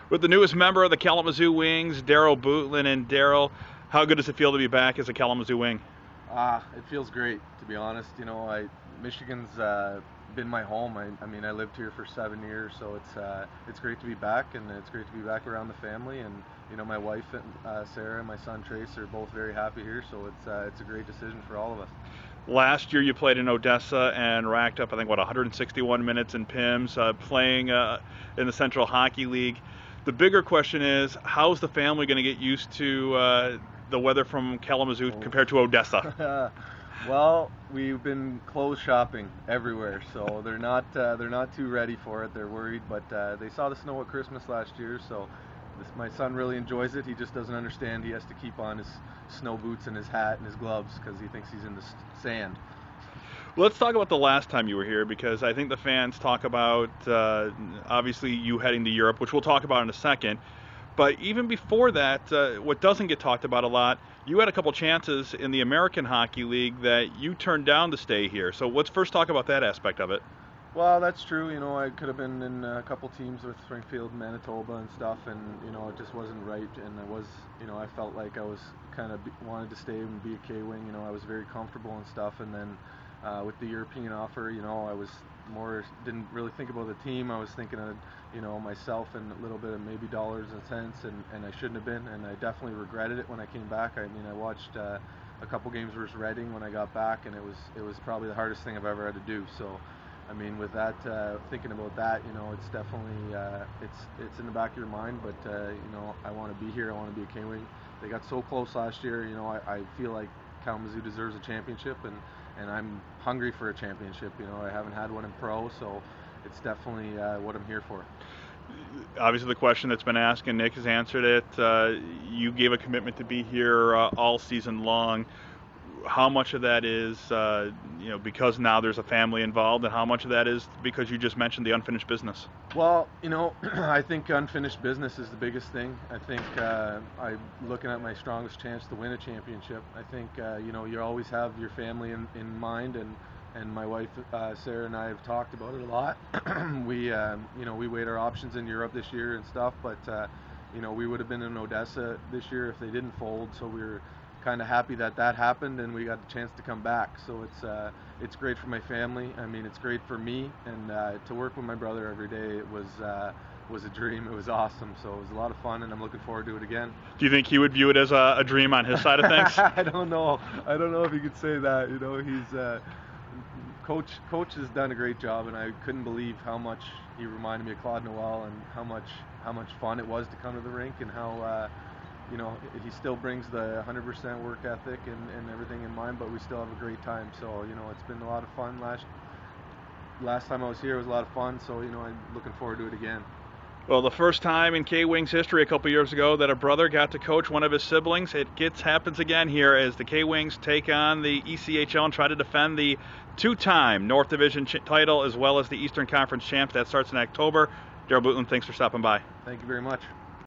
With the newest member of the Kalamazoo Wings, Darryl Bootland. And Darryl, how good does it feel to be back as a Kalamazoo Wing? It feels great, to be honest. Michigan's been my home. I mean, I lived here for 7 years, so it's great to be back, and it's great to be back around the family. And my wife, Sarah, and my son Trace are both very happy here, so it's a great decision for all of us. Last year you played in Odessa and racked up, I think, 161 minutes in PIMS, playing in the Central Hockey League. The bigger question is, how's the family going to get used to the weather from Kalamazoo compared to Odessa? Well, we've been clothes shopping everywhere, so they're not too ready for it. They're worried, but they saw the snow at Christmas last year, so my son really enjoys it. He just doesn't understand he has to keep on his snow boots and his hat and his gloves because he thinks he's in the sand. Let's talk about the last time you were here, because I think the fans talk about obviously you heading to Europe, which we'll talk about in a second. But even before that, what doesn't get talked about a lot, you had a couple chances in the American Hockey League that you turned down to stay here. So let's first talk about that aspect of it. Well, that's true. I could have been in a couple teams with Springfield, Manitoba, and stuff, and it just wasn't right. And I felt like I was kind of wanted to stay and be a K-wing. I was very comfortable and stuff. And then with the European offer, I was didn't really think about the team. I was thinking of myself and a little bit of maybe dollars and cents, and I shouldn't have been. And I definitely regretted it when I came back. I mean, I watched a couple games versus Reading when I got back, and it was probably the hardest thing I've ever had to do. So. I mean, with that, thinking about that, it's definitely it's in the back of your mind. But I want to be here. I want to be a K-wing. They got so close last year. I feel like Kalamazoo deserves a championship, and I'm hungry for a championship. I haven't had one in pro, so it's definitely what I'm here for. Obviously, the question that's been asked, and Nick has answered it. You gave a commitment to be here all season long. How much of that is, because now there's a family involved, and how much of that is because you just mentioned the unfinished business? Well, I think unfinished business is the biggest thing. I think I'm looking at my strongest chance to win a championship. I think, you always have your family in mind, and my wife, Sarah, and I have talked about it a lot. We weighed our options in Europe this year and stuff, but, we would have been in Odessa this year if they didn't fold, so we were kind of happy that happened and we got the chance to come back. So it's great for my family. I mean, it's great for me, and to work with my brother every day, it was a dream. It was awesome. So it was a lot of fun, and I'm looking forward to it again. Do you think he would view it as a dream on his side of things? I don't know if he could say that. He's coach has done a great job, and I couldn't believe how much he reminded me of Claude Noel, and how much fun it was to come to the rink, and how he still brings the 100% work ethic and everything in mind, but we still have a great time. So, it's been a lot of fun. Last time I was here was a lot of fun, so, I'm looking forward to it again. Well, the first time in K-Wings history a couple years ago that a brother got to coach one of his siblings, happens again here as the K-Wings take on the ECHL and try to defend the two-time North Division title as well as the Eastern Conference champs. That starts in October. Darryl Bootland, thanks for stopping by. Thank you very much.